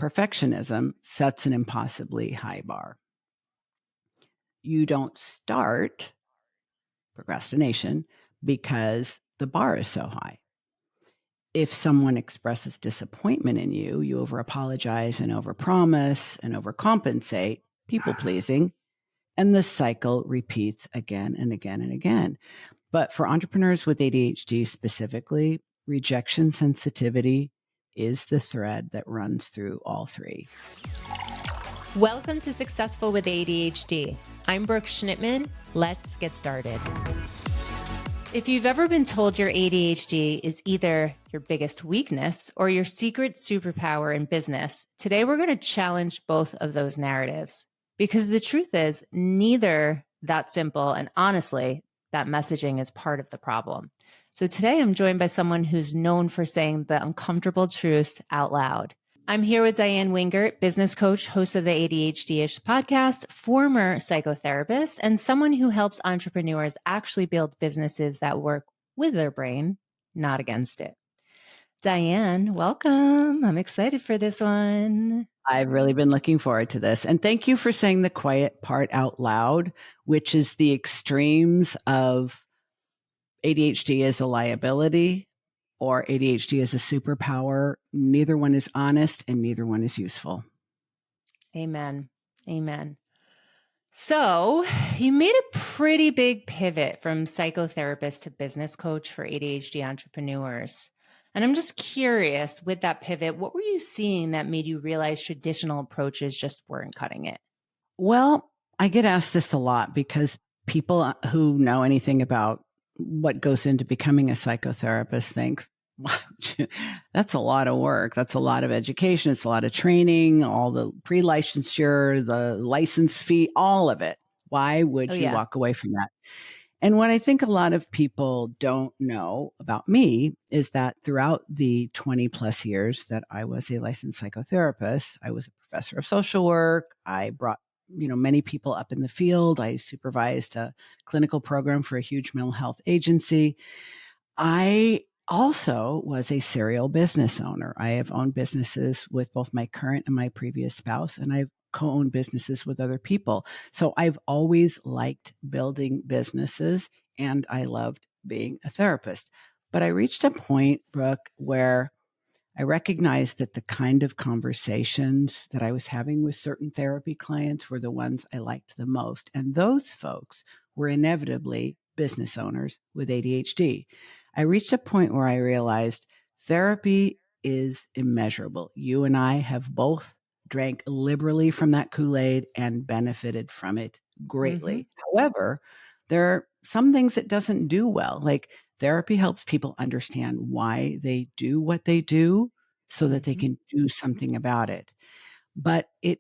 perfectionism sets an impossibly high bar. You don't start procrastination because the bar is so high. If someone expresses disappointment in you, you over-apologize and overpromise and overcompensate, people-pleasing, and the cycle repeats again and again and again. But for entrepreneurs with ADHD specifically, rejection sensitivity is the thread that runs through all three. Welcome to Successful with ADHD. I'm Brooke Schnittman. Let's get started. If you've ever been told your ADHD is either your biggest weakness or your secret superpower in business, today we're going to challenge both of those narratives. Because the truth is, neither that simple, and honestly, that messaging is part of the problem. So today I'm joined by someone who's known for saying the uncomfortable truths out loud. I'm here with Diann Wingert, business coach, host of the ADHD-ish podcast, former psychotherapist, and someone who helps entrepreneurs actually build businesses that work with their brain, not against it. Diann, welcome. I'm excited for this one. I've really been looking forward to this. And thank you for saying the quiet part out loud, which is the extremes of ADHD as a liability or ADHD as a superpower. Neither one is honest and neither one is useful. Amen. Amen. So you made a pretty big pivot from psychotherapist to business coach for ADHD entrepreneurs. And I'm just curious, with that pivot, what were you seeing that made you realize traditional approaches just weren't cutting it? Well, I get asked this a lot because people who know anything about what goes into becoming a psychotherapist think, that's a lot of work. That's a lot of education. It's a lot of training, all the pre-licensure, the license fee, all of it. Why would you walk away from that? And what I think a lot of people don't know about me is that throughout the 20 plus years that I was a licensed psychotherapist, I was a professor of social work. I brought many people up in the field. I supervised a clinical program for a huge mental health agency. I also was a serial business owner. I have owned businesses with both my current and my previous spouse, and I've co-owned businesses with other people. So I've always liked building businesses and I loved being a therapist. But I reached a point, Brooke, where I recognized that the kind of conversations that I was having with certain therapy clients were the ones I liked the most. And those folks were inevitably business owners with ADHD. I reached a point where I realized therapy is immeasurable. You and I have both drank liberally from that Kool-Aid and benefited from it greatly. However, there are some things it doesn't do well. Like therapy helps people understand why they do what they do so that they can do something about it. But it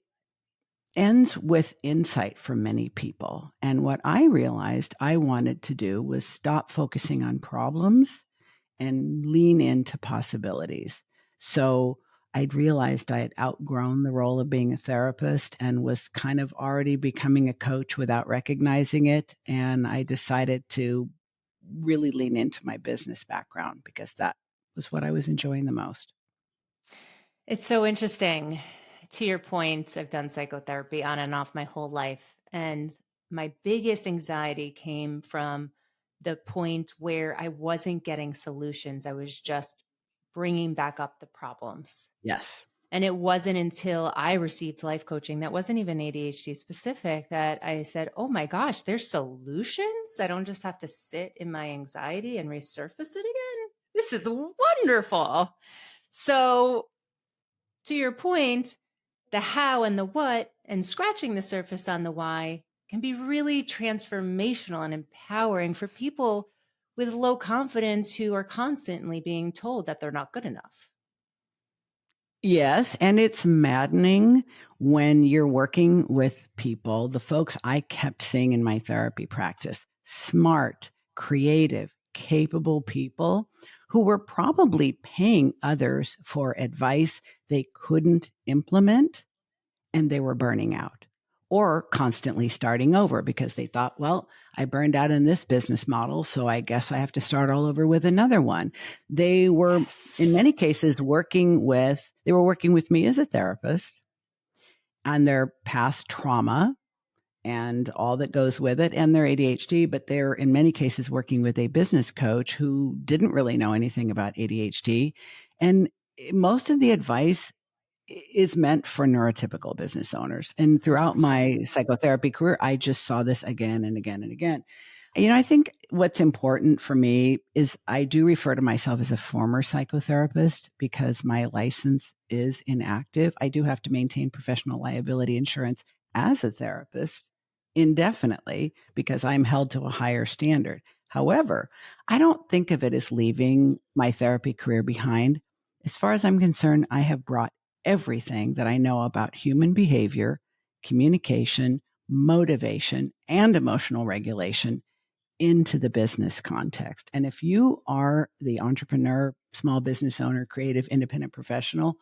ends with insight for many people. And what I realized I wanted to do was stop focusing on problems and lean into possibilities. So I'd realized I had outgrown the role of being a therapist and was kind of already becoming a coach without recognizing it. And I decided to really lean into my business background because that was what I was enjoying the most. It's so interesting. To your point, I've done psychotherapy on and off my whole life. And my biggest anxiety came from the point where I wasn't getting solutions. I was just bringing back up the problems. Yes. And it wasn't until I received life coaching that wasn't even ADHD specific that I said, oh my gosh, there's solutions. I don't just have to sit in my anxiety and resurface it again. This is wonderful. So to your point, the how and the what and scratching the surface on the why can be really transformational and empowering for people with low confidence who are constantly being told that they're not good enough. Yes. And it's maddening when you're working with people, the folks I kept seeing in my therapy practice, smart, creative, capable people who were probably paying others for advice they couldn't implement and they were burning out. or constantly starting over because they thought, well, I burned out in this business model, so I guess I have to start all over with another one. They were, in many cases, working with me as a therapist on their past trauma and all that goes with it and their ADHD, but they're in many cases working with a business coach who didn't really know anything about ADHD. And most of the advice is meant for neurotypical business owners. And throughout 100%. my psychotherapy career, I just saw this again and again and again. I think what's important for me is I do refer to myself as a former psychotherapist because my license is inactive. I do have to maintain professional liability insurance as a therapist indefinitely because I'm held to a higher standard. However, I don't think of it as leaving my therapy career behind. As far as I'm concerned, I have brought everything that I know about human behavior, communication, motivation, and emotional regulation into the business context. And if you are the entrepreneur, small business owner, creative, independent professional,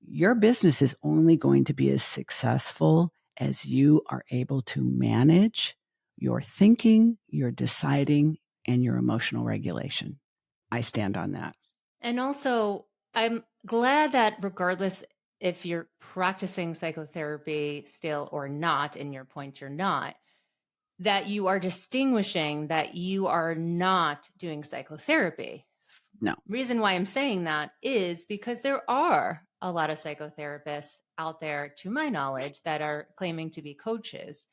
your business is only going to be as successful as you are able to manage your thinking, your deciding, and your emotional regulation. I stand on that. And also, I'm glad that regardless if you're practicing psychotherapy still or not, in your point, you're not, that you are distinguishing that you are not doing psychotherapy. No. Reason why I'm saying that is because there are a lot of psychotherapists out there, to my knowledge, that are claiming to be coaches.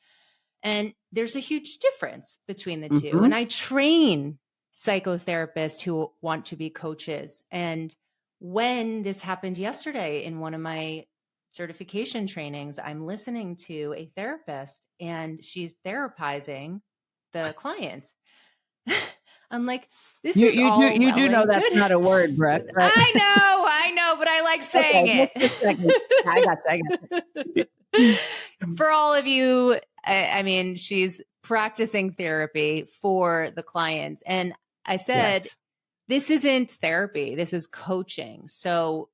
And there's a huge difference between the two. And I train psychotherapists who want to be coaches. And when this happened yesterday in one of my certification trainings, I'm listening to a therapist and she's therapizing the client. I'm like, this is all well you do know and that's good. not a word, Brooke. Right? I know, but I like saying it. I got you. For all of you, I mean, she's practicing therapy for the clients. And I said, Yes. This isn't therapy. This is coaching. So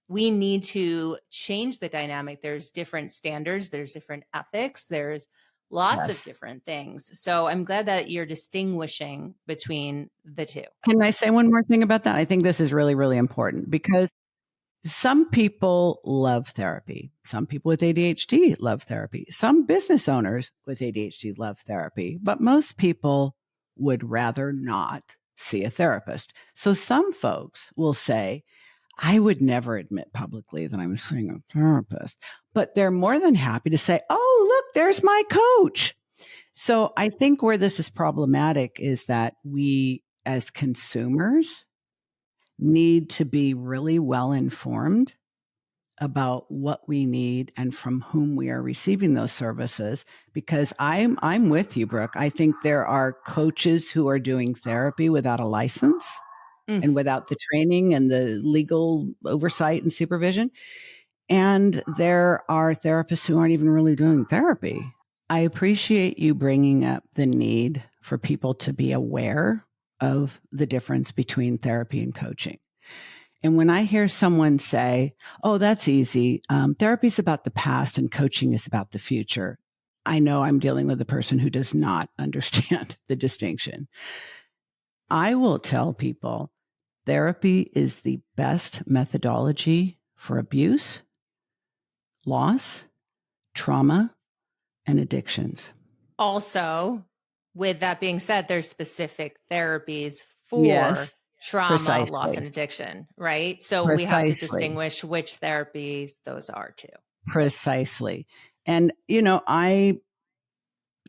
we need to change the dynamic. There's different standards. There's different ethics. There's lots of different things. So I'm glad that you're distinguishing between the two. Can I say one more thing about that? I think this is really, really important because some people love therapy. Some people with ADHD love therapy. Some business owners with ADHD love therapy, but most people would rather not see a therapist. So some folks will say, I would never admit publicly that I'm seeing a therapist, but they're more than happy to say, oh, look, there's my coach. So I think where this is problematic is that we as consumers need to be really well informed about what we need and from whom we are receiving those services. Because I'm with you, Brooke. I think there are coaches who are doing therapy without a license and without the training and the legal oversight and supervision. And there are therapists who aren't even really doing therapy. I appreciate you bringing up the need for people to be aware of the difference between therapy and coaching. And when I hear someone say, oh, that's easy, therapy is about the past and coaching is about the future, I know I'm dealing with a person who does not understand the distinction. I will tell people therapy is the best methodology for abuse, loss, trauma, and addictions. Also, with that being said, there's specific therapies for trauma, precisely. loss, and addiction, right? So we have to distinguish which therapies those are too. Precisely. And, I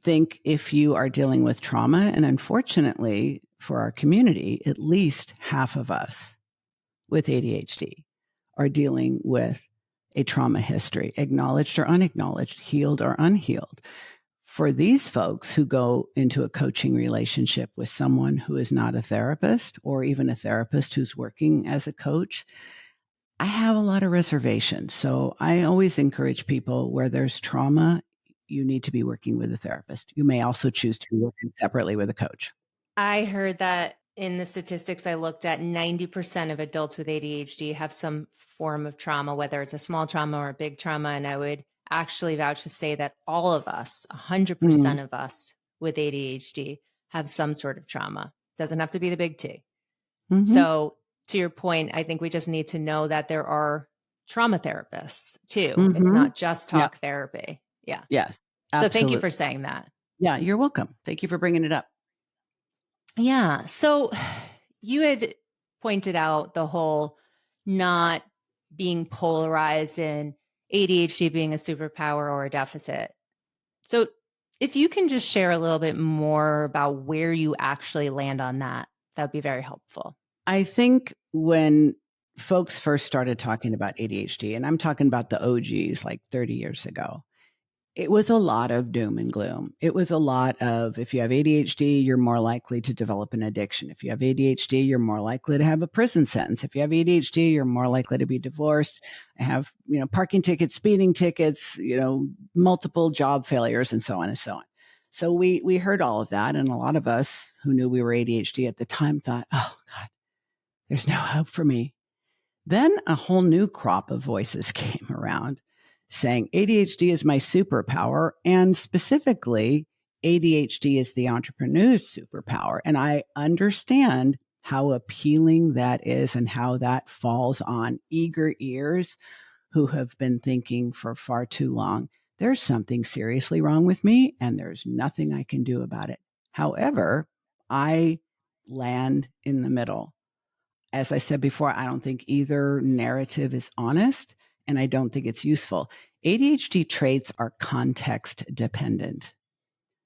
think if you are dealing with trauma, and unfortunately for our community, at least half of us with ADHD are dealing with a trauma history, acknowledged or unacknowledged, healed or unhealed. For these folks who go into a coaching relationship with someone who is not a therapist or even a therapist who's working as a coach, I have a lot of reservations. So I always encourage people where there's trauma, you need to be working with a therapist. You may also choose to be working separately with a coach. I heard that in the statistics I looked at, 90% of adults with ADHD have some form of trauma, whether it's a small trauma or a big trauma. And I would actually vouch to say that all of us, 100% Mm. of us with ADHD have some sort of trauma. Doesn't have to be the big T. Mm-hmm. So to your point, I think we just need to know that there are trauma therapists too. It's Mm-hmm. not just Yeah. talk therapy. Yeah. Yes. So thank you Absolutely. for saying that. Yeah. You're welcome. Thank you for bringing it up. Yeah. So you had pointed out the whole not being polarized in ADHD being a superpower or a deficit. So if you can just share a little bit more about where you actually land on that, that would be very helpful. I think when folks first started talking about ADHD, and I'm talking about the OGs like 30 years ago, it was a lot of doom and gloom. It was a lot of, if you have ADHD, you're more likely to develop an addiction. If you have ADHD, you're more likely to have a prison sentence. If you have ADHD, you're more likely to be divorced, have, parking tickets, speeding tickets, multiple job failures, and so on and so on. So we heard all of that. And a lot of us who knew we were ADHD at the time thought, oh God, there's no hope for me. Then a whole new crop of voices came around saying ADHD is my superpower. And specifically, ADHD is the entrepreneur's superpower. And I understand how appealing that is and how that falls on eager ears who have been thinking for far too long, there's something seriously wrong with me and there's nothing I can do about it. However, I land in the middle. As I said before, I don't think either narrative is honest and I don't think it's useful. ADHD traits are context dependent.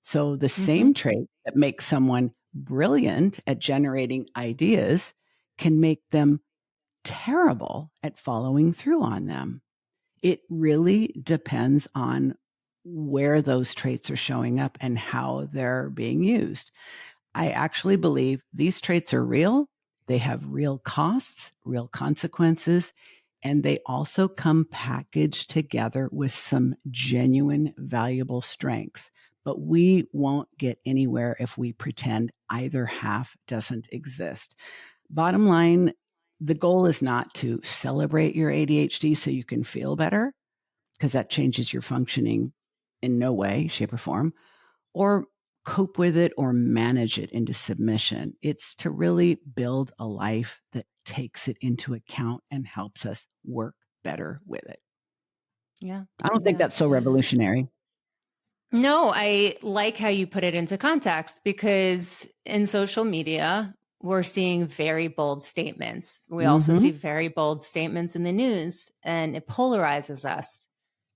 So the same traits that make someone brilliant at generating ideas can make them terrible at following through on them. It really depends on where those traits are showing up and how they're being used. I actually believe these traits are real. They have real costs, real consequences, and they also come packaged together with some genuine, valuable strengths. But we won't get anywhere if we pretend either half doesn't exist. Bottom line, the goal is not to celebrate your ADHD so you can feel better, because that changes your functioning in no way, shape, or form, or cope with it or manage it into submission. It's to really build a life that takes it into account and helps us work better with it. Yeah. I don't think that's so revolutionary. No, I like how you put it into context because in social media, we're seeing very bold statements. We also see very bold statements in the news and it polarizes us.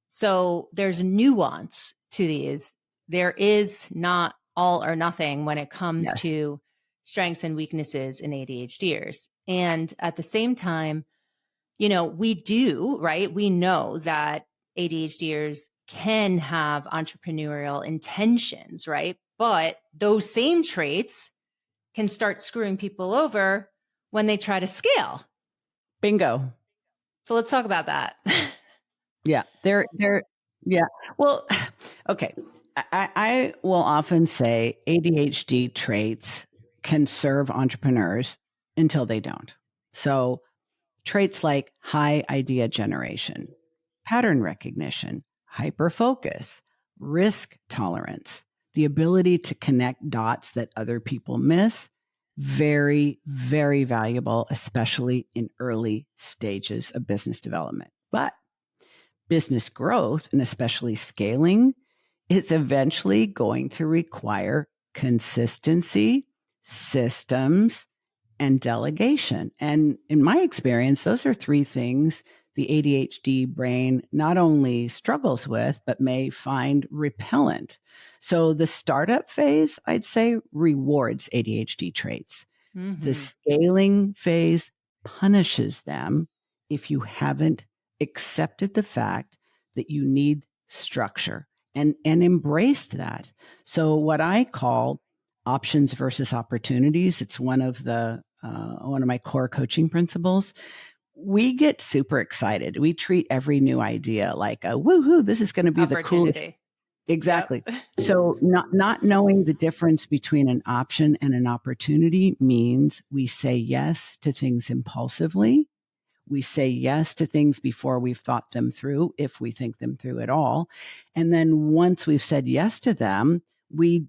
So there's nuance to these. There is not all or nothing when it comes to strengths and weaknesses in ADHDers. And at the same time, we do, right? We know that ADHDers can have entrepreneurial intentions, right? But those same traits can start screwing people over when they try to scale. Bingo. So let's talk about that. Yeah. Yeah. Well, okay. I will often say ADHD traits can serve entrepreneurs until they don't. So traits like high idea generation, pattern recognition, hyperfocus, risk tolerance, the ability to connect dots that other people miss, very, very valuable, especially in early stages of business development. But business growth, and especially scaling, is eventually going to require consistency, systems, and delegation. And in my experience, those are three things the ADHD brain not only struggles with, but may find repellent. So the startup phase, I'd say, rewards ADHD traits. The scaling phase punishes them if you haven't accepted the fact that you need structure and embraced that. So what I call options versus opportunities, it's one of my core coaching principles. We get super excited. We treat every new idea like a woohoo, this is going to be the coolest. Exactly. Yep. So not knowing the difference between an option and an opportunity means we say yes to things impulsively. We say yes to things before we've thought them through, if we think them through at all. And then once we've said yes to them, we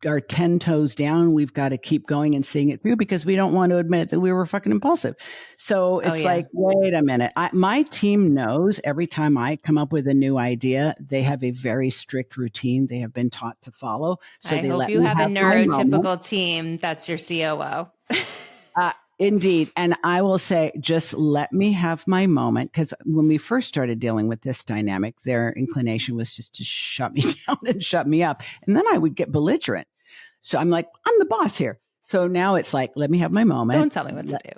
are 10 toes down. We've got to keep going and seeing it through because we don't want to admit that we were fucking impulsive. So it's like, wait a minute. My team knows every time I come up with a new idea, they have a very strict routine they have been taught to follow. So I they hope let you me have a my moment. neurotypical team that's your COO. Indeed. And I will say, just let me have my moment. Because when we first started dealing with this dynamic, their inclination was just to shut me down and shut me up. And then I would get belligerent. So I'm like, I'm the boss here. So now it's like, let me have my moment. Don't tell me what to do.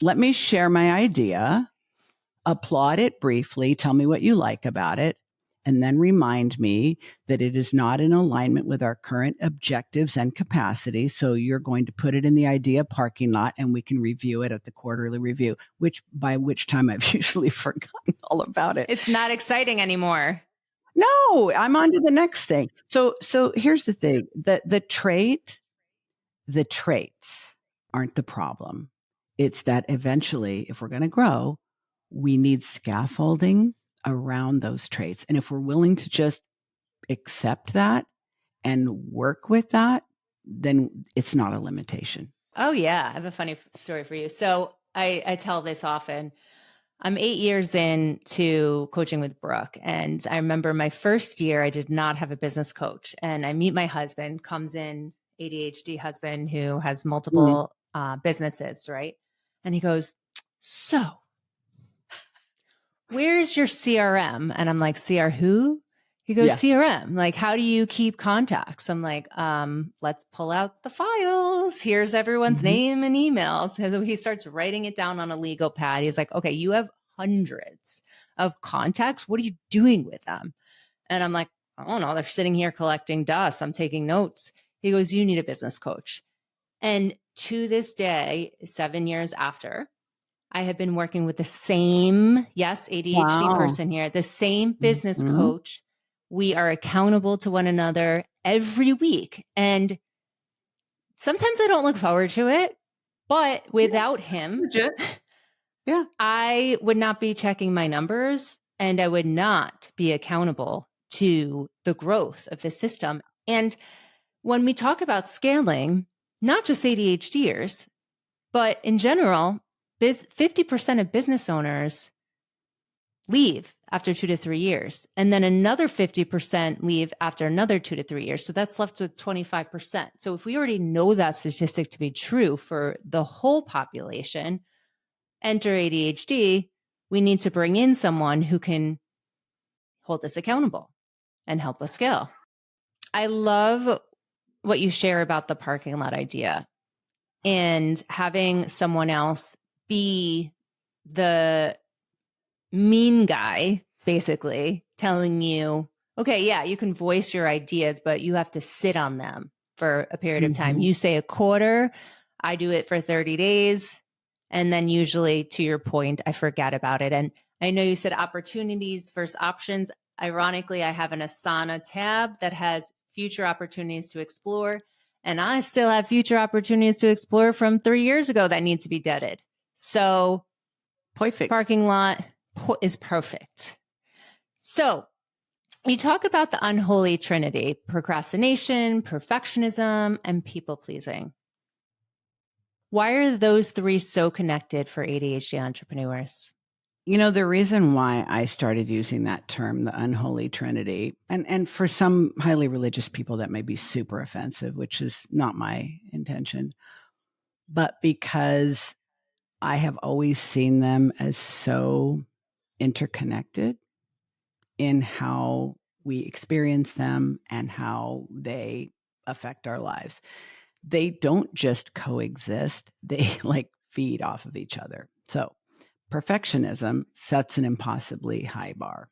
Let me share my idea, applaud it briefly, tell me what you like about it, and then remind me that it is not in alignment with our current objectives and capacity. So you're going to put it in the idea parking lot and we can review it at the quarterly review, by which time I've usually forgotten all about it. It's not exciting anymore. No, I'm on to the next thing. So here's the thing, the traits aren't the problem. It's that eventually, if we're going to grow, we need scaffolding around those traits. And if we're willing to just accept that and work with that, then it's not a limitation. Oh, yeah. I have a funny story for you. So I tell this often. I'm 8 years into coaching with Brooke. And I remember my first year, I did not have a business coach. And I meet my husband, comes in, ADHD husband who has multiple businesses, right? And he goes, so where's your CRM? And I'm like, CR who? He goes, CRM. Like, how do you keep contacts? I'm like, let's pull out the files. Here's everyone's name and emails. So he starts writing it down on a legal pad. He's like, okay, you have hundreds of contacts. What are you doing with them? And I'm like, I don't know. They're sitting here collecting dust. I'm taking notes. He goes, you need a business coach. And to this day, 7 years after, I have been working with the same, ADHD person here, the same business coach. We are accountable to one another every week. And sometimes I don't look forward to it, but without him, I would not be checking my numbers and I would not be accountable to the growth of the system. And when we talk about scaling, not just ADHDers, but in general, 50% of business owners leave after 2 to 3 years. And then another 50% leave after another 2 to 3 years. So that's left with 25%. So if we already know that statistic to be true for the whole population, enter ADHD, we need to bring in someone who can hold us accountable and help us scale. I love what you share about the parking lot idea and having someone else be the mean guy, basically telling you, okay, yeah, you can voice your ideas, but you have to sit on them for a period of time. You say a quarter, I do it for 30 days. And then usually, to your point, I forget about it. And I know you said opportunities versus options. Ironically, I have an Asana tab that has future opportunities to explore. And I still have future opportunities to explore from 3 years ago that need to be deaded. So perfect. Parking lot is perfect. So we talk about the unholy trinity: procrastination, perfectionism, and people pleasing. Why are those three so connected for ADHD entrepreneurs? You know, the reason why I started using that term, the unholy trinity, and for some highly religious people, that may be super offensive, which is not my intention, but because I have always seen them as so interconnected in how we experience them and how they affect our lives. They don't just coexist, they like feed off of each other. So perfectionism sets an impossibly high bar.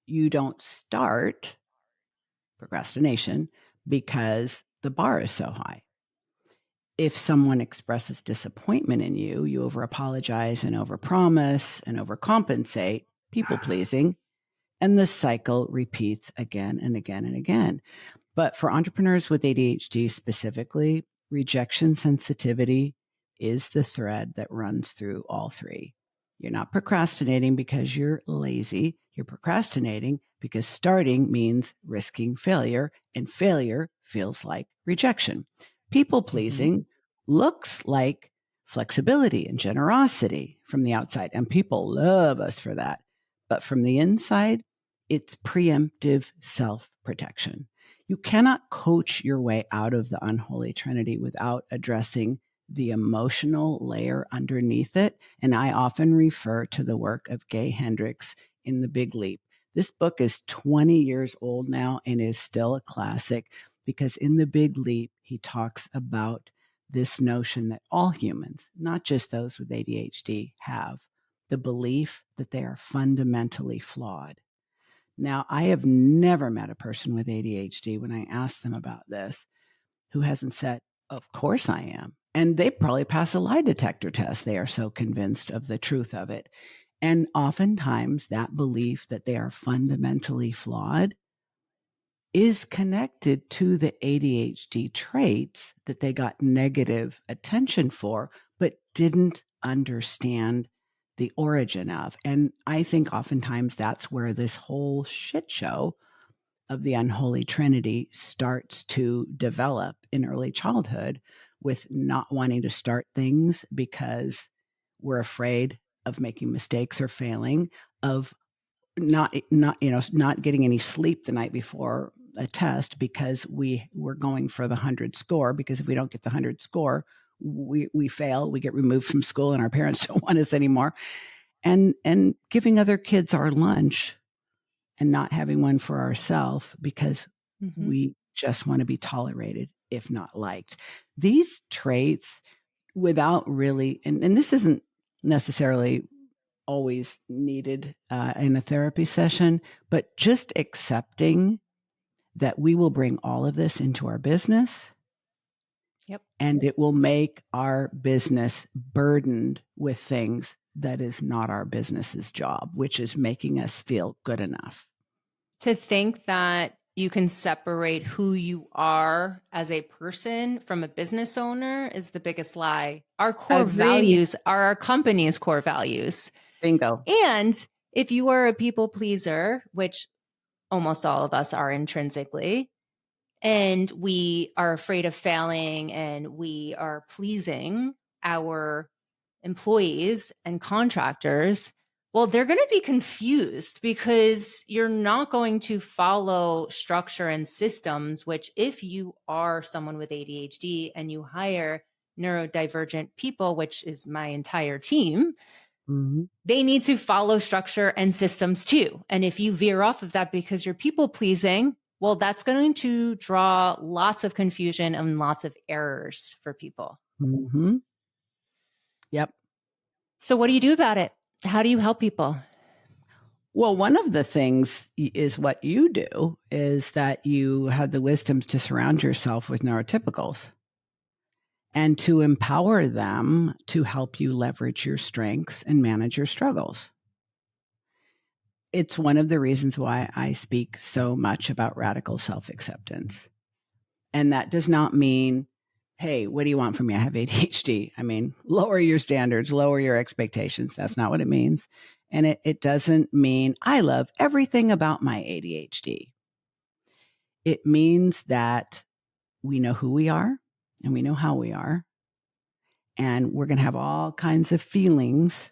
You don't start procrastination because the bar is so high. If someone expresses disappointment in you, you over apologize and over promise and overcompensate, people pleasing, and the cycle repeats again and again and again. But for entrepreneurs with ADHD specifically, rejection sensitivity is the thread that runs through all three. You're not procrastinating because you're lazy. You're procrastinating because starting means risking failure, and failure feels like rejection. People pleasing looks like flexibility and generosity from the outside, and people love us for that. But from the inside, it's preemptive self-protection. You cannot coach your way out of the unholy trinity without addressing the emotional layer underneath it. And I often refer to the work of Gay Hendricks in The Big Leap. This book is 20 years old now and is still a classic because in The Big Leap, he talks about this notion that all humans, not just those with ADHD, have the belief that they are fundamentally flawed. Now, I have never met a person with ADHD when I ask them about this who hasn't said, of course I am. And they probably pass a lie detector test. They are so convinced of the truth of it. And oftentimes that belief that they are fundamentally flawed is connected to the ADHD traits that they got negative attention for, but didn't understand the origin of. And I think oftentimes that's where this whole shit show of the unholy trinity starts to develop in early childhood, with not wanting to start things because we're afraid of making mistakes or failing, of not getting any sleep the night before a test because we're going for the 100 score, because if we don't get the 100 score, we fail, we get removed from school and our parents don't want us anymore. And giving other kids our lunch and not having one for ourselves because we just want to be tolerated, if not liked. These traits, without really, and this isn't necessarily always needed in a therapy session, but just accepting that we will bring all of this into our business. Yep. And it will make our business burdened with things that is not our business's job, which is making us feel good enough. To think that you can separate who you are as a person from a business owner is the biggest lie. Our core values are our company's core values. Bingo. And if you are a people pleaser, which almost all of us are intrinsically, and we are afraid of failing and we are pleasing our employees and contractors, well, they're going to be confused because you're not going to follow structure and systems, which if you are someone with ADHD and you hire neurodivergent people, which is my entire team, they need to follow structure and systems too. And if you veer off of that because you're people pleasing, well, that's going to draw lots of confusion and lots of errors for people. Yep. So what do you do about it? How do you help people? Well, one of the things is what you do is that you have the wisdoms to surround yourself with neurotypicals and to empower them to help you leverage your strengths and manage your struggles. It's one of the reasons why I speak so much about radical self-acceptance. And that does not mean, hey, what do you want from me? I have ADHD. I mean, lower your standards, lower your expectations. That's not what it means. And it doesn't mean I love everything about my ADHD. It means that we know who we are and we know how we are. And we're going to have all kinds of feelings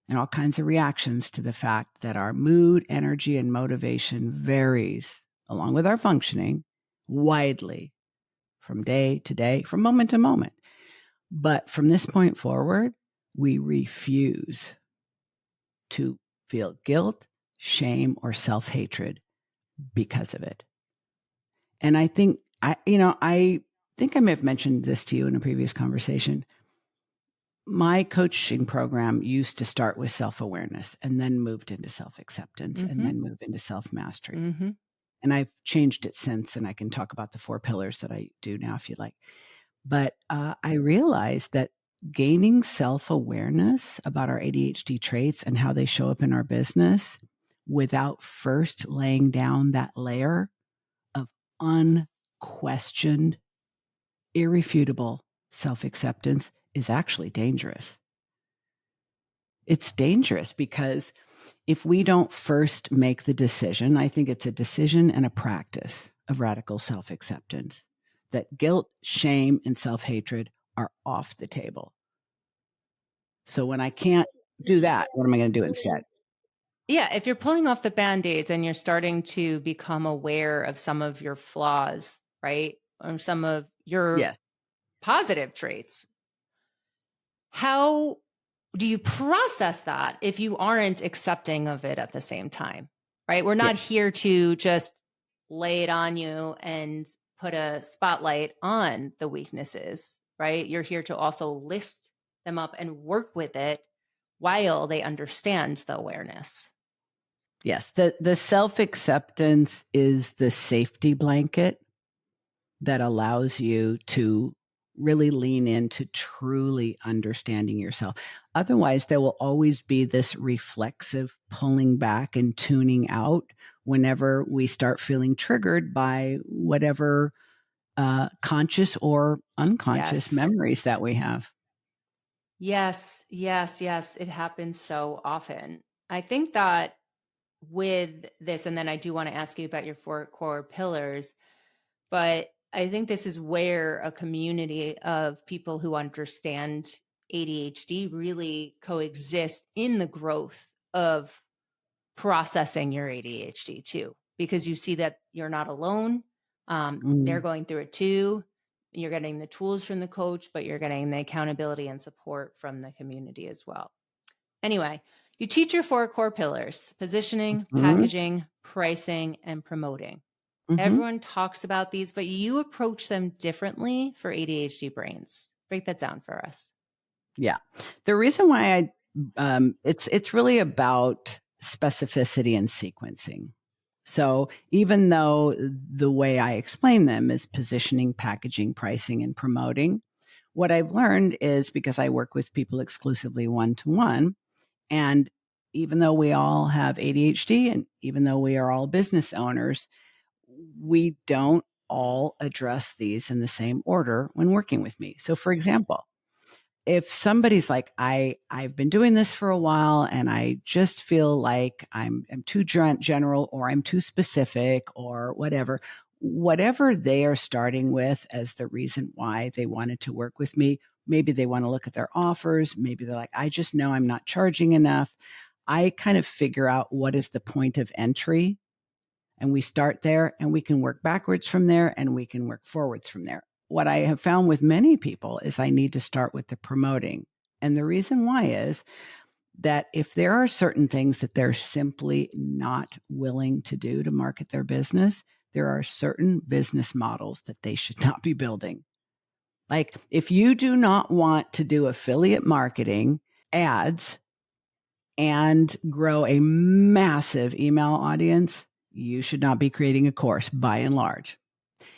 and all kinds of reactions to the fact that our mood, energy, and motivation varies along with our functioning widely from day to day, from moment to moment. But from this point forward, we refuse to feel guilt, shame, or self-hatred because of it. And I think I think I may have mentioned this to you in a previous conversation. My coaching program used to start with self-awareness and then moved into self-acceptance and then moved into self-mastery. And I've changed it since, and I can talk about the 4 pillars that I do now if you'd like. But I realized that gaining self-awareness about our ADHD traits and how they show up in our business without first laying down that layer of unquestioned, irrefutable self-acceptance is actually dangerous. It's dangerous because if we don't first make the decision, I think it's a decision and a practice of radical self-acceptance, that guilt, shame, and self-hatred are off the table. So when I can't do that, what am I going to do instead? Yeah, if you're pulling off the band-aids and you're starting to become aware of some of your flaws, right? Or some of your Yes. positive traits, how do you process that if you aren't accepting of it at the same time? Right? We're not here to just lay it on you and put a spotlight on the weaknesses, right? You're here to also lift them up and work with it while they understand the awareness. Yes. The self-acceptance is the safety blanket that allows you to really lean into truly understanding yourself. Otherwise, there will always be this reflexive pulling back and tuning out whenever we start feeling triggered by whatever conscious or unconscious memories that we have. Yes, yes, yes. It happens so often. I think that with this, and then I do want to ask you about your 4 core pillars, but I think this is where a community of people who understand ADHD really coexist in the growth of processing your ADHD too, because you see that you're not alone. They're going through it too. You're getting the tools from the coach, but you're getting the accountability and support from the community as well. Anyway, you teach your 4 core pillars: positioning, packaging, pricing, and promoting. Everyone talks about these, but you approach them differently for ADHD brains. Break that down for us. Yeah. The reason why it's really about specificity and sequencing. So even though the way I explain them is positioning, packaging, pricing, and promoting, what I've learned is, because I work with people exclusively one-to-one, and even though we all have ADHD and even though we are all business owners, we don't all address these in the same order when working with me. So for example, if somebody's like, I've been doing this for a while and I just feel like I'm too general, or I'm too specific, or whatever they are starting with as the reason why they wanted to work with me. Maybe they want to look at their offers. Maybe they're like, I just know I'm not charging enough. I kind of figure out what is the point of entry, and we start there, and we can work backwards from there, and we can work forwards from there. What I have found with many people is I need to start with the promoting. And the reason why is that if there are certain things that they're simply not willing to do to market their business, there are certain business models that they should not be building. Like, if you do not want to do affiliate marketing, ads, and grow a massive email audience, you should not be creating a course, by and large.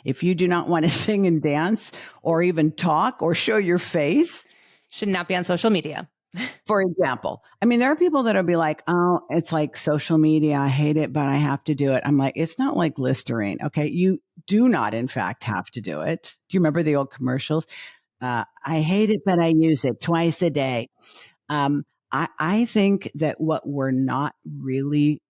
If you do not want to sing and dance or even talk or show your face, should not be on social media. For example, I mean, there are people that'll be like, oh, it's like social media. I hate it, but I have to do it. I'm like, it's not like Listerine. Okay. You do not, in fact, have to do it. Do you remember the old commercials? I hate it, but I use it twice a day. I think that what we're not really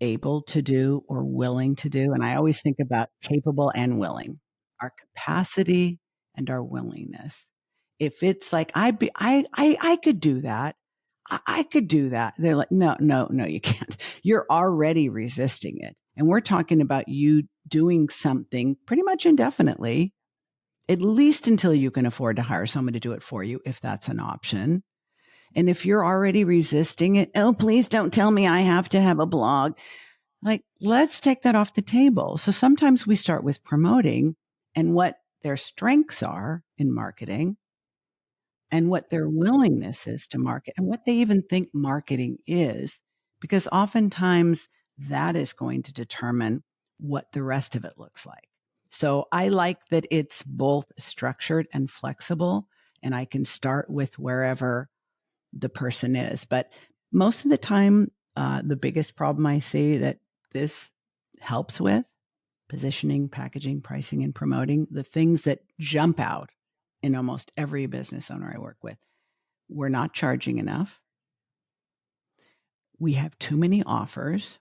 able to do or willing to do, and I always think about capable and willing, our capacity and our willingness. If it's like, I could do that. I could do that. They're like, no, you can't. You're already resisting it. And we're talking about you doing something pretty much indefinitely, at least until you can afford to hire someone to do it for you, if that's an option. And if you're already resisting it, oh, please don't tell me I have to have a blog. Like, let's take that off the table. So sometimes we start with promoting and what their strengths are in marketing, and what their willingness is to market, and what they even think marketing is, because oftentimes that is going to determine what the rest of it looks like. So I like that it's both structured and flexible, and I can start with wherever the person is. But most of the time, the biggest problem I see that this helps with: positioning, packaging, pricing, and promoting, the things that jump out in almost every business owner I work with. We're not charging enough. We have too many offers.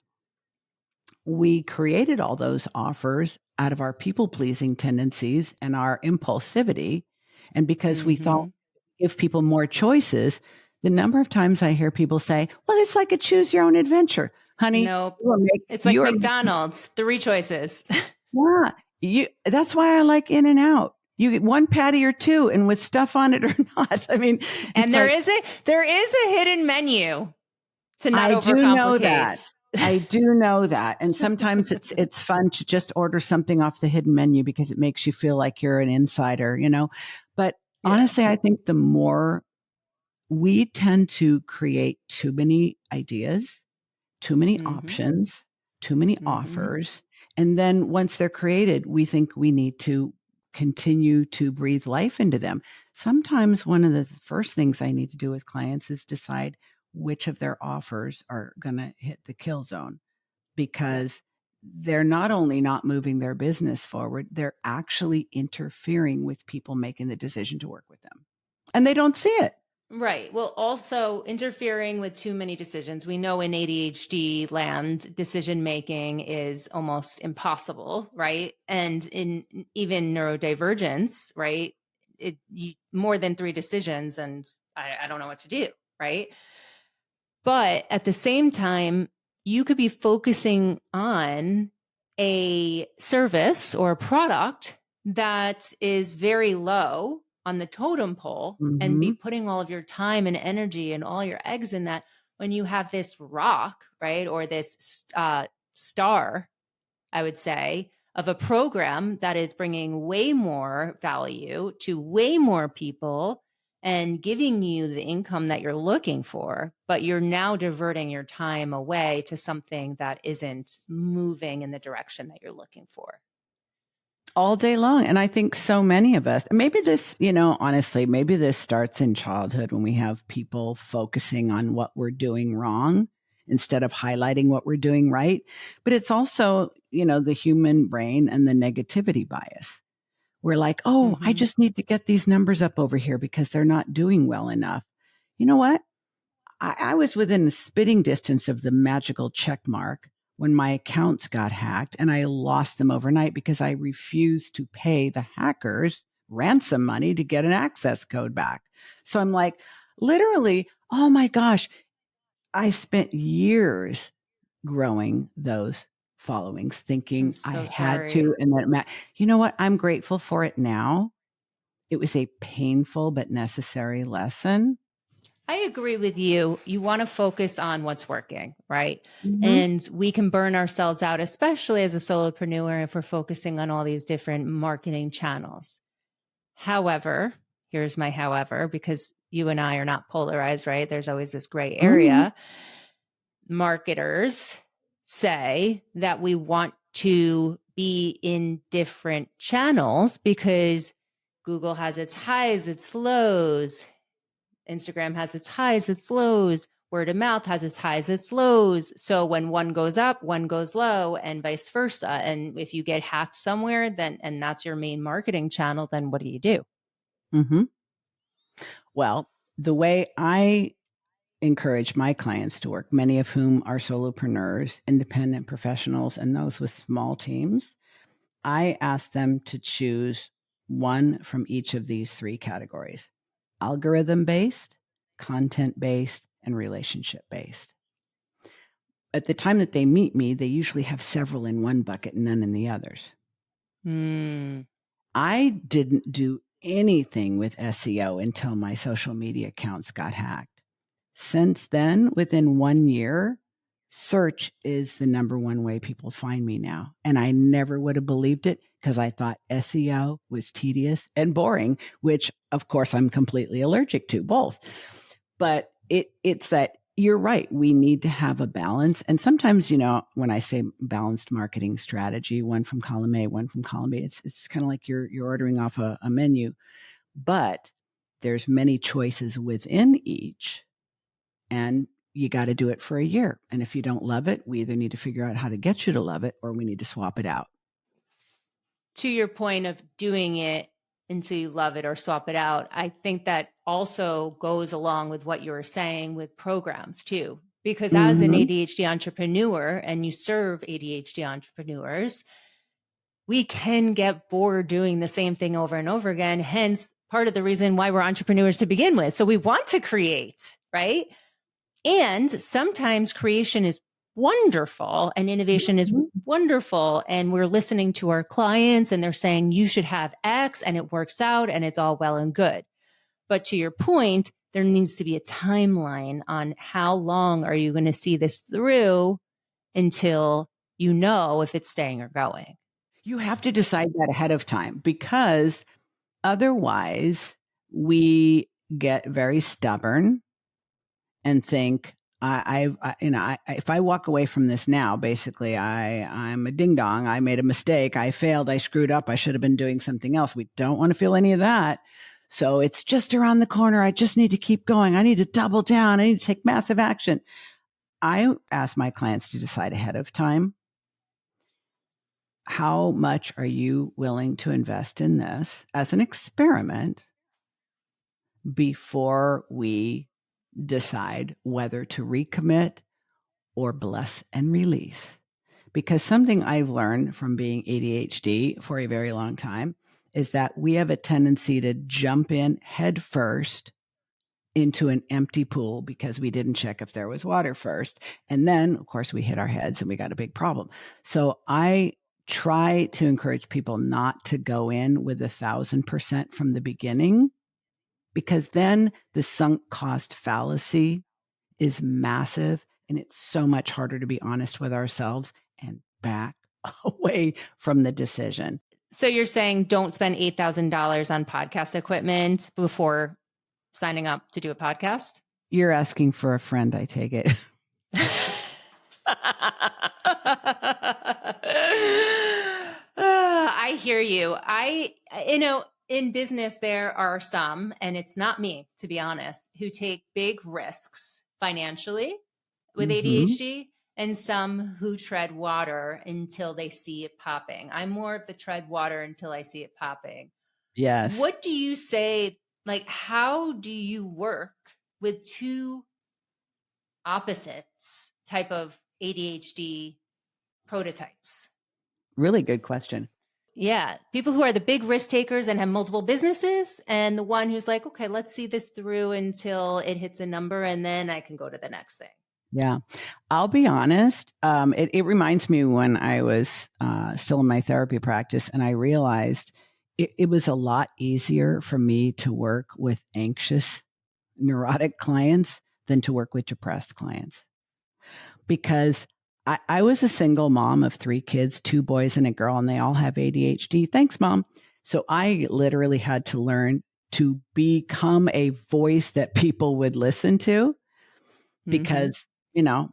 We created all those offers out of our people-pleasing tendencies and our impulsivity. And because we thought if people more choices, the number of times I hear people say, well, it's like a choose your own adventure. Honey, nope. It's like McDonald's, 3 choices. Yeah. That's why I like In-N-Out. You get 1 patty or 2 and with stuff on it or not. I mean, and there is a hidden menu to not overcomplicate. I do know that. And sometimes it's fun to just order something off the hidden menu because it makes you feel like you're an insider, But honestly, I think the more we tend to create too many ideas, too many options, too many offers. And then once they're created, we think we need to continue to breathe life into them. Sometimes one of the first things I need to do with clients is decide which of their offers are going to hit the kill zone, because they're not only not moving their business forward, they're actually interfering with people making the decision to work with them. And they don't see it. Right. Well, also interfering with too many decisions. We know in ADHD land, decision making is almost impossible, right? And in even neurodivergence, right? More than 3 decisions, and I don't know what to do, right? But at the same time, you could be focusing on a service or a product that is very low on the totem pole and be putting all of your time and energy and all your eggs in that, when you have this rock, right? Or this star, I would say, of a program that is bringing way more value to way more people and giving you the income that you're looking for, but you're now diverting your time away to something that isn't moving in the direction that you're looking for. All day long. And I think so many of us, maybe this, honestly, maybe this starts in childhood when we have people focusing on what we're doing wrong instead of highlighting what we're doing right. But it's also, the human brain and the negativity bias. We're like, oh, I just need to get these numbers up over here because they're not doing well enough. You know what? I was within a spitting distance of the magical check mark when my accounts got hacked, and I lost them overnight because I refused to pay the hackers ransom money to get an access code back. So I'm like, literally, oh my gosh, I spent years growing those followings, thinking I had to. And then, you know what? I'm grateful for it now. It was a painful but necessary lesson. I agree with you. You want to focus on what's working, right? And we can burn ourselves out, especially as a solopreneur, if we're focusing on all these different marketing channels. However, here's my however, because you and I are not polarized, right? There's always this gray area. Marketers say that we want to be in different channels because Google has its highs, its lows. Instagram has its highs, its lows. Word of mouth has its highs, its lows. So when one goes up, one goes low, and vice versa. And if you get hacked somewhere, then and that's your main marketing channel, then what do you do? Well, the way I encourage my clients to work, many of whom are solopreneurs, independent professionals, and those with small teams, I ask them to choose one from each of these 3 categories: algorithm-based, content-based, and relationship-based. At the time that they meet me, they usually have several in one bucket and none in the others. I didn't do anything with SEO until my social media accounts got hacked. Since then, within 1 year, search is the number 1 way people find me now. And I never would have believed it because I thought SEO was tedious and boring, which of course I'm completely allergic to both. But it's that you're right. We need to have a balance. And sometimes, when I say balanced marketing strategy, one from column A, one from column B, it's kind of like you're ordering off a menu, but there's many choices within each. And you got to do it for a year. And if you don't love it, we either need to figure out how to get you to love it or we need to swap it out. To your point of doing it until you love it or swap it out. I think that also goes along with what you were saying with programs too, because as an Mm-hmm. ADHD entrepreneur, and you serve ADHD entrepreneurs, we can get bored doing the same thing over and over again. Hence, part of the reason why we're entrepreneurs to begin with. So we want to create, right? And sometimes creation is wonderful and innovation is wonderful. And we're listening to our clients and they're saying, you should have X, and it works out and it's all well and good. But to your point, there needs to be a timeline on how long are you going to see this through until you know if it's staying or going. You have to decide that ahead of time, because otherwise we get very stubborn and think, if I walk away from this now, basically I'm a ding dong. I made a mistake. I failed. I screwed up. I should have been doing something else. We don't want to feel any of that. So it's just around the corner. I just need to keep going. I need to double down. I need to take massive action. I ask my clients to decide ahead of time. How much are you willing to invest in this as an experiment before we decide whether to recommit or bless and release? Because something I've learned from being ADHD for a very long time is that we have a tendency to jump in head first into an empty pool because we didn't check if there was water first. And then, of course, we hit our heads and we got a big problem. So I try to encourage people not to go in with 1,000% from the beginning, because then the sunk cost fallacy is massive, and it's so much harder to be honest with ourselves and back away from the decision. So you're saying don't spend $8,000 on podcast equipment before signing up to do a podcast? You're asking for a friend, I take it. I hear you. In business, there are some, and it's not me, to be honest, who take big risks financially with ADHD, and some who tread water until they see it popping. I'm more of the tread water until I see it popping. Yes. What do you say? Like, how do you work with two opposites type of ADHD prototypes? Really good question. Yeah. People who are the big risk takers and have multiple businesses, and the one who's like, okay, let's see this through until it hits a number and then I can go to the next thing. Yeah. I'll be honest. It reminds me when I was still in my therapy practice, and I realized it was a lot easier for me to work with anxious, neurotic clients than to work with depressed clients. Because I was a single mom of 3 kids, 2 boys and a girl, and they all have ADHD. Thanks, Mom. So I literally had to learn to become a voice that people would listen to, because,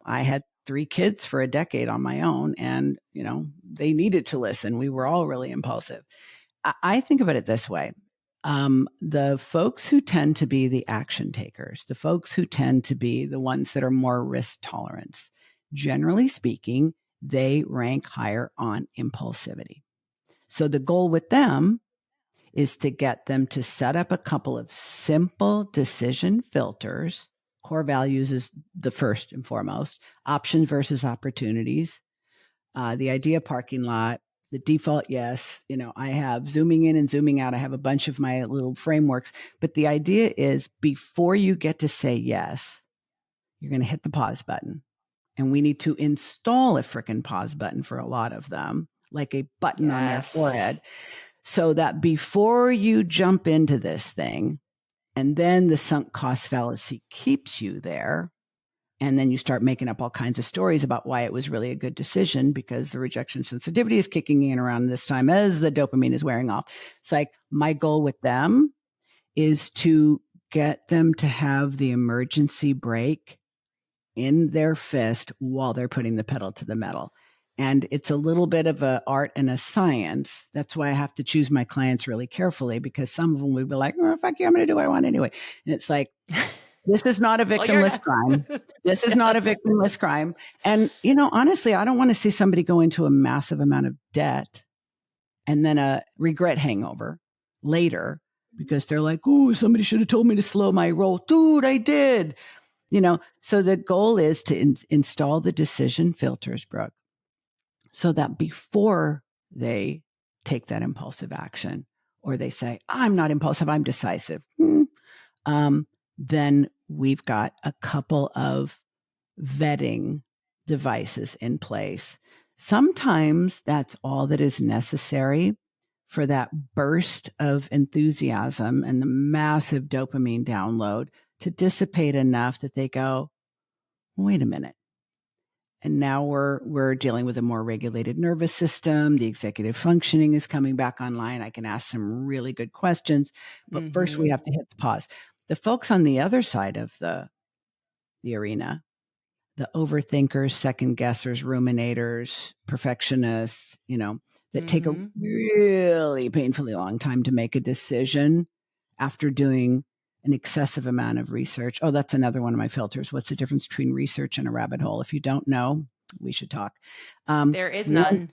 I had 3 kids for a decade on my own, and, they needed to listen. We were all really impulsive. I think about it this way. The folks who tend to be the action takers, the folks who tend to be the ones that are more risk tolerance, generally speaking, they rank higher on impulsivity. So the goal with them is to get them to set up a couple of simple decision filters. Core values is the first and foremost. Options versus opportunities. The idea parking lot. The default, yes. I have zooming in and zooming out. I have a bunch of my little frameworks. But the idea is, before you get to say yes, you're going to hit the pause button. And we need to install a frickin' pause button for a lot of them, like a button on their forehead, so that before you jump into this thing, and then the sunk cost fallacy keeps you there, and then you start making up all kinds of stories about why it was really a good decision, because the rejection sensitivity is kicking in around this time as the dopamine is wearing off. It's like, my goal with them is to get them to have the emergency brake in their fist while they're putting the pedal to the metal. And it's a little bit of an art and a science. That's why I have to choose my clients really carefully, because some of them would be like, oh, fuck you, I'm going to do what I want anyway. And it's like, this is not a victimless crime. This is not a victimless crime. And, honestly, I don't want to see somebody go into a massive amount of debt and then a regret hangover later because they're like, oh, somebody should have told me to slow my roll. Dude, I did. So the goal is to install the decision filters, Brooke, so that before they take that impulsive action or they say, I'm not impulsive, I'm decisive, then we've got a couple of vetting devices in place. Sometimes that's all that is necessary for that burst of enthusiasm and the massive dopamine download to dissipate enough that they go, wait a minute. And now we're dealing with a more regulated nervous system. The executive functioning is coming back online. I can ask some really good questions, but first we have to hit the pause. The folks on the other side of the arena, the overthinkers, second guessers, ruminators, perfectionists, that take a really painfully long time to make a decision after doing an excessive amount of research. Oh, that's another one of my filters. What's the difference between research and a rabbit hole? If you don't know, we should talk. There is none.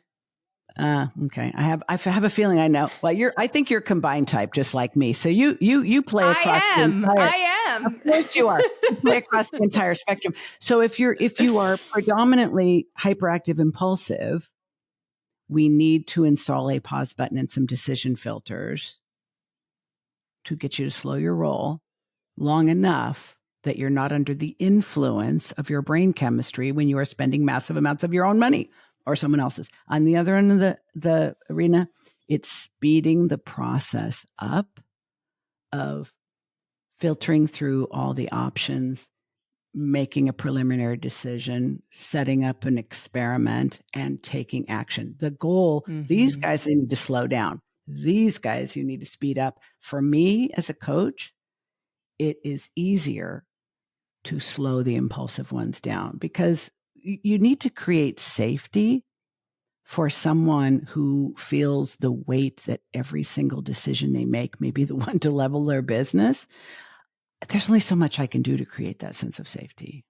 Okay. I have a feeling I know. Well, I think you're combined type, just like me. So you play across. I am. Of course you are. You play across the entire spectrum. So if you are predominantly hyperactive impulsive, we need to install a pause button and some decision filters to get you to slow your roll long enough that you're not under the influence of your brain chemistry when you are spending massive amounts of your own money or someone else's. On the other end of the arena, it's speeding the process up of filtering through all the options, making a preliminary decision, setting up an experiment, and taking action. The goal, these guys, they need to slow down. These guys, you need to speed up. For me as a coach, it is easier to slow the impulsive ones down because you need to create safety for someone who feels the weight that every single decision they make may be the one to level their business. There's only so much I can do to create that sense of safety.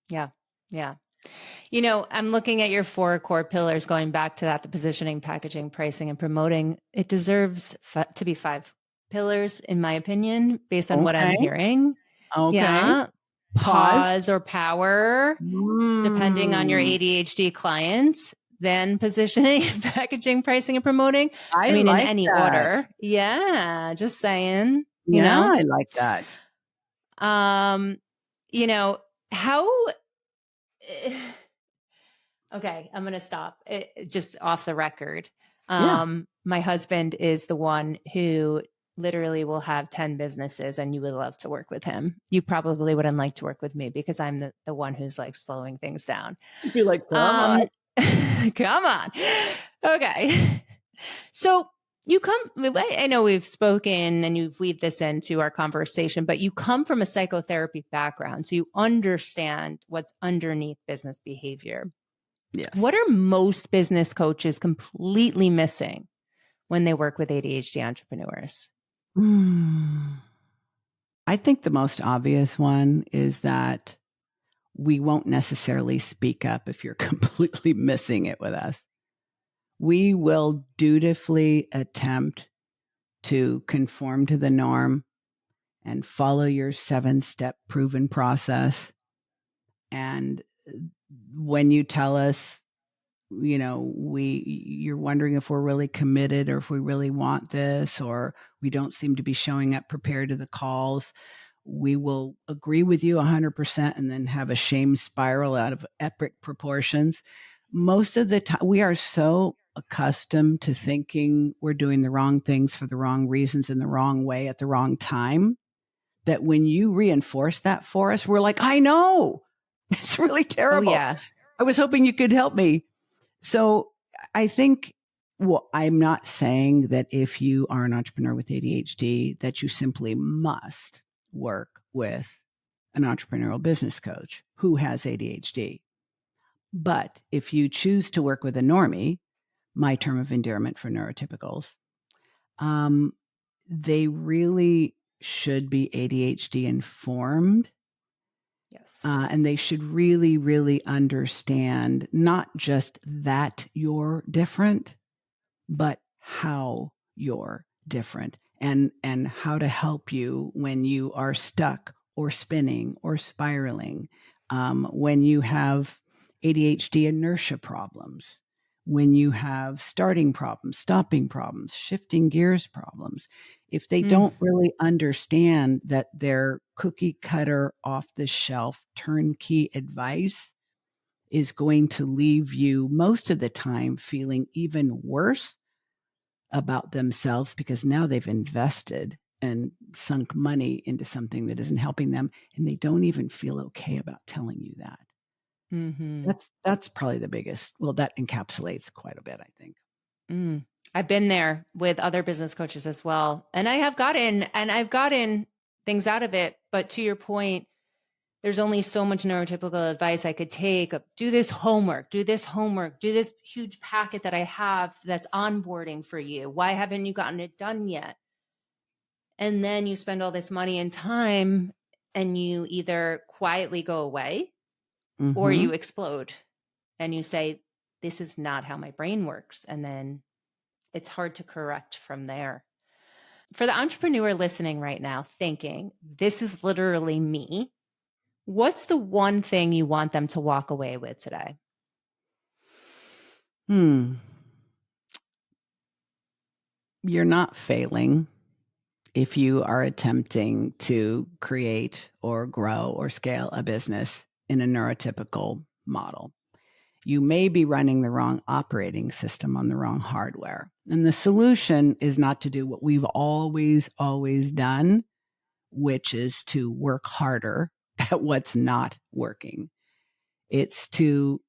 Yeah. Yeah. I'm looking at your 4 core pillars, going back to that, the positioning, packaging, pricing, and promoting. It deserves to be 5 pillars, in my opinion, based on what I'm hearing. Okay. Yeah. Pause or power, depending on your ADHD clients. Then positioning, packaging, pricing, and promoting. I mean, like in any order. Yeah. Just saying. I like that. How... Okay, I'm going to stop just off the record. My husband is the one who literally will have 10 businesses and you would love to work with him. You probably wouldn't like to work with me because I'm the one who's like slowing things down. You'd be like, come on. Come on. Okay. So I know we've spoken and you've weaved this into our conversation, but you come from a psychotherapy background, so you understand what's underneath business behavior. Yes. What are most business coaches completely missing when they work with ADHD entrepreneurs? I think the most obvious one is that we won't necessarily speak up if you're completely missing it with us. We will dutifully attempt to conform to the norm and follow your 7-step proven process. And when you tell us, you're wondering if we're really committed or if we really want this, or we don't seem to be showing up prepared to the calls, we will agree with you 100% and then have a shame spiral out of epic proportions. Most of the time, we are so accustomed to thinking we're doing the wrong things for the wrong reasons in the wrong way at the wrong time, that when you reinforce that for us, we're like, I know, it's really terrible. Oh, yeah. I was hoping you could help me. So I think, I'm not saying that if you are an entrepreneur with ADHD, that you simply must work with an entrepreneurial business coach who has ADHD. But if you choose to work with a normie, my term of endearment for neurotypicals, they really should be ADHD informed. Yes. And they should really, really understand not just that you're different, but how you're different, and how to help you when you are stuck or spinning or spiraling, when you have ADHD inertia problems, when you have starting problems, stopping problems, shifting gears problems. If they don't really understand that their cookie cutter, off the shelf, turnkey advice is going to leave you most of the time feeling even worse about themselves, because now they've invested and sunk money into something that isn't helping them, and they don't even feel okay about telling you that. Mm-hmm. That's probably the biggest. Well, that encapsulates quite a bit, I think. I've been there with other business coaches as well. And I've gotten things out of it. But to your point, there's only so much neurotypical advice I could take. Do this homework, do this huge packet that I have that's onboarding for you. Why haven't you gotten it done yet? And then you spend all this money and time and you either quietly go away or you explode and you say, this is not how my brain works. And then it's hard to correct from there. For the entrepreneur listening right now, thinking, this is literally me, what's the one thing you want them to walk away with today? You're not failing if you are attempting to create or grow or scale a business in a neurotypical model. You may be running the wrong operating system on the wrong hardware. And the solution is not to do what we've always done, which is to work harder at what's not working. It's to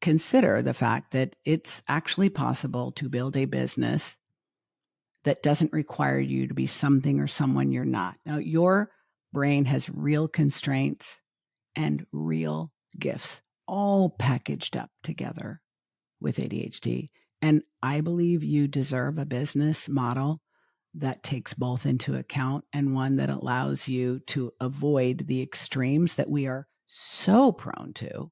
consider the fact that it's actually possible to build a business that doesn't require you to be something or someone you're not. Now, your brain has real constraints and real gifts, all packaged up together with ADHD. And I believe you deserve a business model that takes both into account, and one that allows you to avoid the extremes that we are so prone to,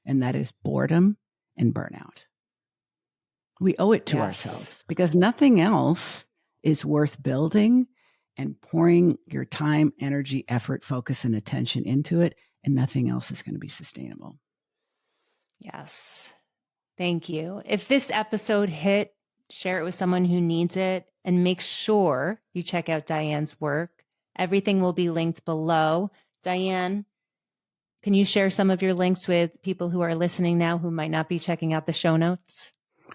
and that is boredom and burnout. We owe it to ourselves, because nothing else is worth building and pouring your time, energy, effort, focus, and attention into it, and nothing else is going to be sustainable. Yes. Thank you. If this episode hit, share it with someone who needs it, and make sure you check out Diann's work. Everything will be linked below. Diann, can you share some of your links with people who are listening now who might not be checking out the show notes?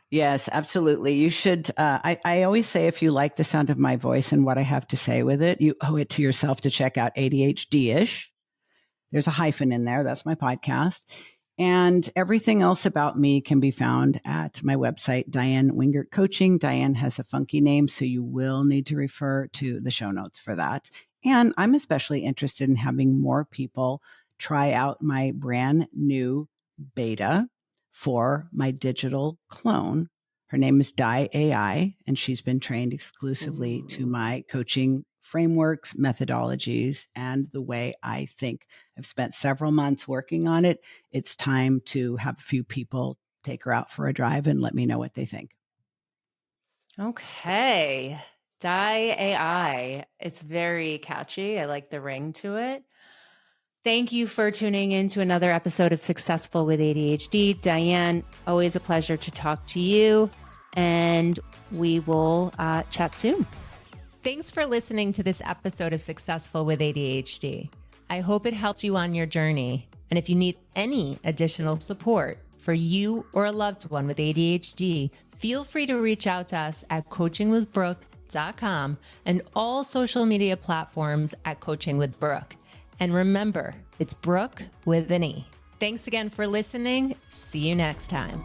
Yes, absolutely. You should. I always say, if you like the sound of my voice and what I have to say with it, you owe it to yourself to check out ADHD-ish. There's a hyphen in there. That's my podcast. And everything else about me can be found at my website, Diann Wingert Coaching. Diann has a funky name, so you will need to refer to the show notes for that. And I'm especially interested in having more people try out my brand new beta for my digital clone. Her name is Di AI, and she's been trained exclusively to my coaching frameworks, methodologies, and the way I think. I've spent several months working on it. It's time to have a few people take her out for a drive and let me know what they think. Okay. Di AI. It's very catchy. I like the ring to it. Thank you for tuning in to another episode of Successful with ADHD. Diann, always a pleasure to talk to you, and we will chat soon. Thanks for listening to this episode of Successful with ADHD. I hope it helps you on your journey. And if you need any additional support for you or a loved one with ADHD, feel free to reach out to us at coachingwithbrooke.com and all social media platforms at Coaching with Brooke. And remember, it's Brooke with an E. Thanks again for listening. See you next time.